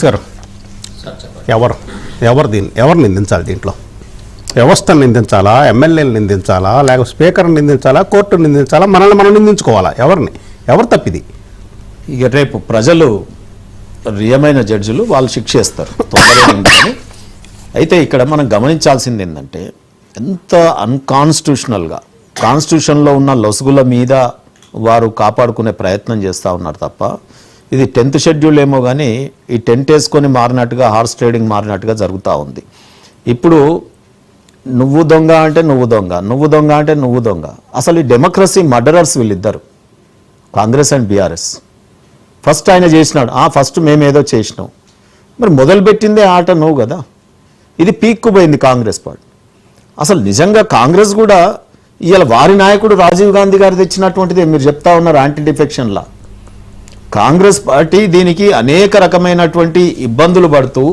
Sir ఎవరు నిందించాలి దీంట్లో? వ్యవస్థను నిందించాలా, ఎమ్మెల్యేలు నిందించాలా, లేకపోతే స్పీకర్ని నిందించాలా, కోర్టును నిందించాలా, మనల్ని మనం నిందించుకోవాలా? ఎవరు తప్పిది? ఇక రేపు ప్రజలు రియమైన జడ్జిలు వాళ్ళు శిక్షేస్తారు తొందరగా. అయితే ఇక్కడ మనం గమనించాల్సింది ఏంటంటే ఎంత అన్కాన్స్టిట్యూషనల్గా కాన్స్టిట్యూషన్లో ఉన్న లొసుగుల మీద వారు కాపాడుకునే ప్రయత్నం చేస్తూ ఉన్నారు తప్ప ఇది 10th షెడ్యూల్ ఏమో కానీ ఈ టెంట్ వేసుకొని మారినట్టుగా హార్స్ ట్రేడింగ్ మారినట్టుగా జరుగుతూ ఉంది. ఇప్పుడు నువ్వు దొంగ అంటే నువ్వు దొంగ, నువ్వు దొంగ అంటే నువ్వు దొంగ. అసలు ఈ డెమోక్రసీ మర్డరర్స్ వీళ్ళిద్దరు, కాంగ్రెస్ అండ్ బీఆర్ఎస్. ఫస్ట్ ఆయన చేసినాడు, ఫస్ట్ మేమేదో చేసినాం, మరి మొదలుపెట్టిందే ఆట నువ్వు కదా. ఇది పీక్కు పోయింది కాంగ్రెస్ పార్టీ. అసలు నిజంగా కాంగ్రెస్ కూడా ఇవాళ వారి నాయకుడు రాజీవ్ గాంధీ గారు తెచ్చినటువంటిది మీరు చెప్తా ఉన్నారు యాంటీ డిఫెక్షన్లా. కాంగ్రెస్ పార్టీ దీనికి అనేక రకమైనటువంటి ఇబ్బందులు పడుతూ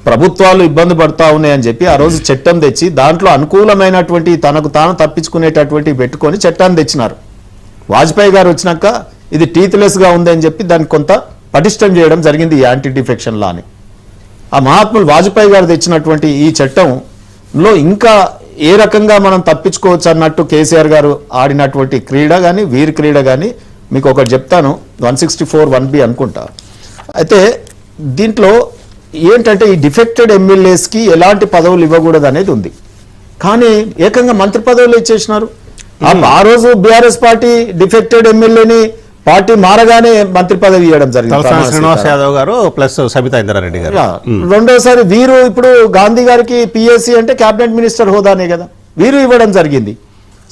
ప్రభుత్వాలు ఇబ్బంది పడుతూ ఉన్నాయని చెప్పి ఆ రోజు చట్టం తెచ్చి దాంట్లో అనుకూలమైనటువంటి తనకు తాను తప్పించుకునేటటువంటి పెట్టుకొని చట్టాన్ని తెచ్చినారు. వాజ్పేయి గారు వచ్చినాక ఇది టీత్లెస్గా ఉందని చెప్పి దాన్ని కొంత పటిష్టం చేయడం జరిగింది ఈ యాంటీ డిఫెక్షన్ లా అని. ఆ మహాత్ములు వాజ్పేయి గారు తెచ్చినటువంటి ఈ చట్టంలో ఇంకా ఏ రకంగా మనం తప్పించుకోవచ్చు అన్నట్టు కేసీఆర్ గారు ఆడినటువంటి క్రీడ కానీ వీరి క్రీడ కానీ మీకు ఒకటి చెప్తాను. 164(1)B అనుకుంటా. అయితే దీంట్లో ఏంటంటే ఈ డిఫెక్టెడ్ ఎమ్మెల్యేస్కి ఎలాంటి పదవులు ఇవ్వకూడదు అనేది ఉంది. కానీ ఏకంగా మంత్రి పదవులు ఇచ్చేసినారు. ఆ రోజు బీఆర్ఎస్ పార్టీ డిఫెక్టెడ్ ఎమ్మెల్యేని పార్టీ మారగానే మంత్రి పదవి ఇవ్వడం జరిగింది. శ్రీనివాస్ యాదవ్ గారు ప్లస్ సబితా ఇంద్రారెడ్డి గారు. రెండోసారి వీరు ఇప్పుడు గాంధీ గారికి పిఎస్సి అంటే క్యాబినెట్ మినిస్టర్ హోదానే కదా, వీరు ఇవ్వడం జరిగింది.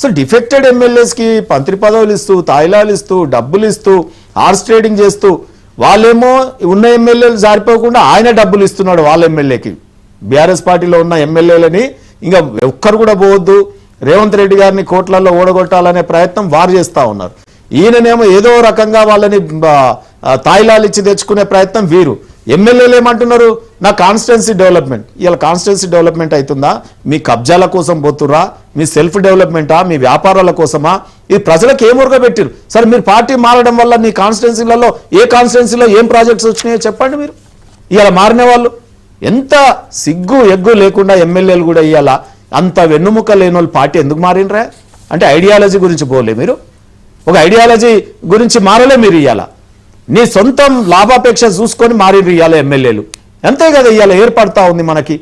సో డిఫెక్టెడ్ ఎమ్మెల్యేస్కి మంత్రి పదవులు ఇస్తూ, తాయిలాలు ఇస్తూ, డబ్బులు ఇస్తూ, హార్స్ ట్రేడింగ్ చేస్తూ, వాళ్ళేమో ఉన్న ఎమ్మెల్యేలు జారిపోకుండా ఆయన డబ్బులు ఇస్తున్నాడు వాళ్ళ ఎమ్మెల్యేకి. బీఆర్ఎస్ పార్టీలో ఉన్న ఎమ్మెల్యేలని ఇంకా ఒక్కరు కూడా పోవద్దు, రేవంత్ రెడ్డి గారిని కోట్లలో ఓడగొట్టాలనే ప్రయత్నం వారు చేస్తూ ఉన్నారు. ఈయననేమో ఏదో రకంగా వాళ్ళని తాయిలాలు ఇచ్చి తెచ్చుకునే ప్రయత్నం వీరు. ఎమ్మెల్యేలు ఏమంటున్నారు, నా కాన్స్టిట్యున్సీ డెవలప్మెంట్. ఇలా కాన్స్టిట్యున్సీ డెవలప్మెంట్ అవుతుందా? మీ కబ్జాల కోసం పోతురా, మీ సెల్ఫ్ డెవలప్మెంటా, మీ వ్యాపారాల కోసమా? ఇది ప్రజలకు ఏం ఉరగబెట్టారు? సరే మీరు పార్టీ మారడం వల్ల మీ కాన్స్టిట్యున్సీలలో ఏ కాన్స్టిట్యున్సీలో ఏం ప్రాజెక్ట్స్ వచ్చినాయో చెప్పండి. మీరు ఇలా మారిన వాళ్ళు ఎంత సిగ్గు ఎగ్గు లేకుండా ఎమ్మెల్యేలు కూడా ఇవాళ అంత వెన్నుముక్క లేని వాళ్ళు పార్టీ ఎందుకు మారినరా అంటే ఐడియాలజీ గురించి పోలే, మీరు ఒక ఐడియాలజీ గురించి మారలే. మీరు ఇవాళ నీ సొంతం లాభాపేక్ష చూసుకొని మారిరు ఇవాళ ఎమ్మెల్యేలు. అంతే కదా ఇవాళ ఏర్పడతా ఉంది మనకి.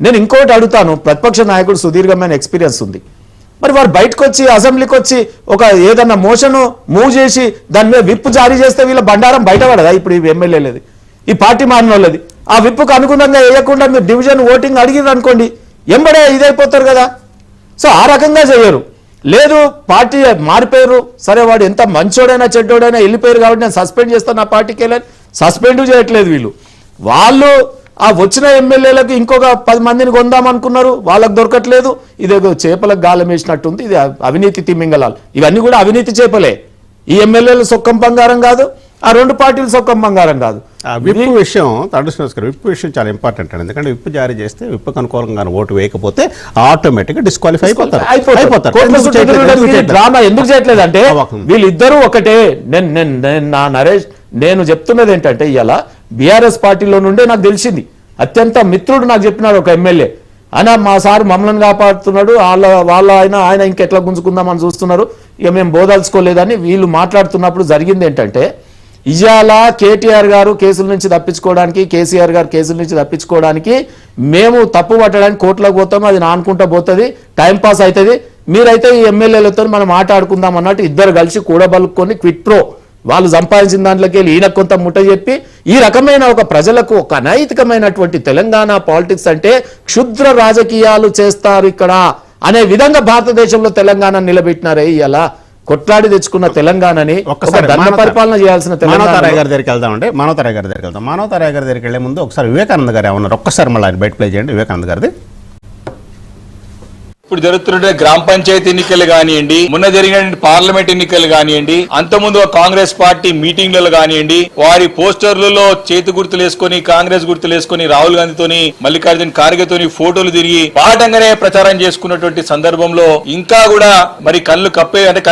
నేను ఇంకోటి అడుగుతాను, ప్రతిపక్ష నాయకుడు సుదీర్ఘమైన ఎక్స్పీరియన్స్ ఉంది, మరి వారు బయటకు వచ్చి అసెంబ్లీకి వచ్చి ఒక ఏదన్నా మోషన్ మూవ్ చేసి దాని మీద విప్ జారీ చేస్తే వీళ్ళ బండారం బయటపడదా? ఇప్పుడు ఈ ఎమ్మెల్యేలది, ఈ పార్టీ మారిన వాళ్ళది ఆ విప్పుకు అనుగుణంగా వేయకుండా మీరు డివిజన్ ఓటింగ్ అడిగిరు అనుకోండి, ఎంబడే ఇదైపోతారు కదా. సో ఆ రకంగా చేయరు. లేదు పార్టీ మారిపోయారు, సరే వాడు ఎంత మంచోడైనా చెడ్డోడైనా వెళ్ళిపోయారు కాబట్టి నేను సస్పెండ్ చేస్తాను నా పార్టీకి వెళ్ళని సస్పెండ్ చేయట్లేదు వీళ్ళు. వాళ్ళు ఆ వచ్చిన ఎమ్మెల్యేలకు ఇంకొక 10 మందిని కొందామనుకున్నారు, వాళ్ళకు దొరకట్లేదు. ఇదేదో చేపలకు గాలం వేసినట్టుంది. ఇది అవినీతి తిమ్మింగళాలు. ఇవన్నీ కూడా అవినీతి చేపలే. ఈ ఎమ్మెల్యేలు సొక్కం బంగారం కాదు, ఆ 2 పార్టీలు సొక్కం బంగారం కాదు. విప్పు విషయం విప్పు విషయం చాలా ఇంపార్టెంట్ అండి. ఎందుకంటే విప్పు జారీ చేస్తే విప్పుకు అనుకూలంగా ఓటు వేయకపోతే ఆటోమేటిక్గా డిస్క్వాలిఫై అయిపోతారు. డ్రామా ఎందుకు చేయట్లేదు అంటే వీళ్ళిద్దరూ ఒకటే. నరేష్ నేను చెప్తున్నది ఏంటంటే ఇవాళ బీఆర్ఎస్ పార్టీలో నుండే నాకు తెలిసింది, అత్యంత మిత్రుడు నాకు చెప్పినాడు ఒక ఎమ్మెల్యే, ఆయన మా సార్ మమ్మల్ని కాపాడుతున్నాడు, ఆయన ఇంకెట్లా గుంజుకుందామని చూస్తున్నారు, ఇక మేము బోదాల్చుకోలేదని వీళ్ళు మాట్లాడుతున్నప్పుడు జరిగింది ఏంటంటే ఇవాళ కేటీఆర్ గారు కేసుల నుంచి తప్పించుకోవడానికి, కేసీఆర్ గారు కేసుల నుంచి తప్పించుకోవడానికి మేము తప్పు పట్టడానికి కోర్టులోకి పోతాము, అది నానుకుంటా పోతుంది, టైంపాస్ అవుతుంది, మీరైతే ఈ ఎమ్మెల్యేలతో మనం మాట్లాడుకుందాం అన్నట్టు ఇద్దరు కలిసి కూడబలుక్కొని క్విట్ ప్రో వాళ్ళు సంపాదించిన దాంట్లోకి వెళ్ళి ఈయన కొంత ముట్ట చెప్పి ఈ రకమైన ఒక ప్రజలకు ఒక అనైతికమైనటువంటి తెలంగాణ పాలిటిక్స్ అంటే క్షుద్ర రాజకీయాలు చేస్తారు ఇక్కడ అనే విధంగా భారతదేశంలో తెలంగాణ నిలబెట్టినారే. ఇలా కొట్లాడి తెచ్చుకున్న తెలంగాణని పరిపాలన చేయాల్సిన మానవతారాయ్ గారి దగ్గరికి వెళ్దామండి. మానవతారాయ్ గారి దగ్గరికి వెళ్లే ముందు ఒకసారి వివేకానంద గారు ఏమన్నారు ఒక్కసారి మళ్ళీ ఆయన బయట ప్లే చేయండి. వివేకానంద గారిది. ఇప్పుడు జరుగుతున్న గ్రామ పంచాయతీ ఎన్నికలు కానివ్వండి, మొన్న జరిగిన పార్లమెంట్ ఎన్నికలు కానివ్వండి, అంతకుముందు కాంగ్రెస్ పార్టీ మీటింగ్లలో కానివ్వండి, వారి పోస్టర్లలో చేతి గుర్తులు వేసుకొని కాంగ్రెస్ గుర్తులు వేసుకొని రాహుల్ గాంధీతోని మల్లికార్జున ఖార్గేతోని ఫోటోలు తిరిగి పాఠంగానే ప్రచారం చేసుకున్నటువంటి సందర్భంలో ఇంకా కూడా మరి కళ్ళు కప్పే అంటే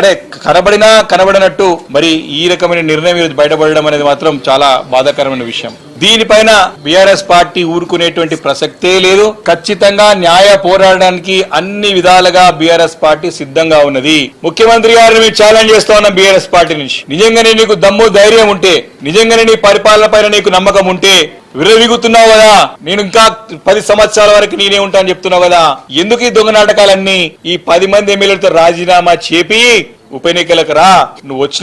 కనబడినా కనబడినట్టు మరి ఈ రకమైన నిర్ణయం బయటపడడం అనేది మాత్రం చాలా బాధాకరమైన విషయం. దీనిపైన బీఆర్ఎస్ పార్టీ ఊరుకునేటువంటి ప్రసక్తే లేదు. ఖచ్చితంగా న్యాయ పోరాడడానికి అన్ని విధాలుగా బీఆర్ఎస్ పార్టీ సిద్ధంగా ఉన్నది. ముఖ్యమంత్రి గారిని మేము ఛాలెంజ్ చేస్తా ఉన్నాం బీఆర్ఎస్ పార్టీ నుంచి. నిజంగానే నీకు దమ్ము ధైర్యం ఉంటే, నిజంగానే నీ పరిపాలన పైన నీకు నమ్మకం ఉంటే, విరవిగుతున్నావు కదా, నేను ఇంకా 10 సంవత్సరాల వరకు నేనే ఉంటా అని చెప్తున్నావు కదా, ఎందుకు ఈ దొంగ నాటకాలన్నీ? ఈ 10 మంది ఎమ్మెల్యేలతో రాజీనామా చేపి ఉప ఎన్నికలకు రా. నువ్వు వచ్చిన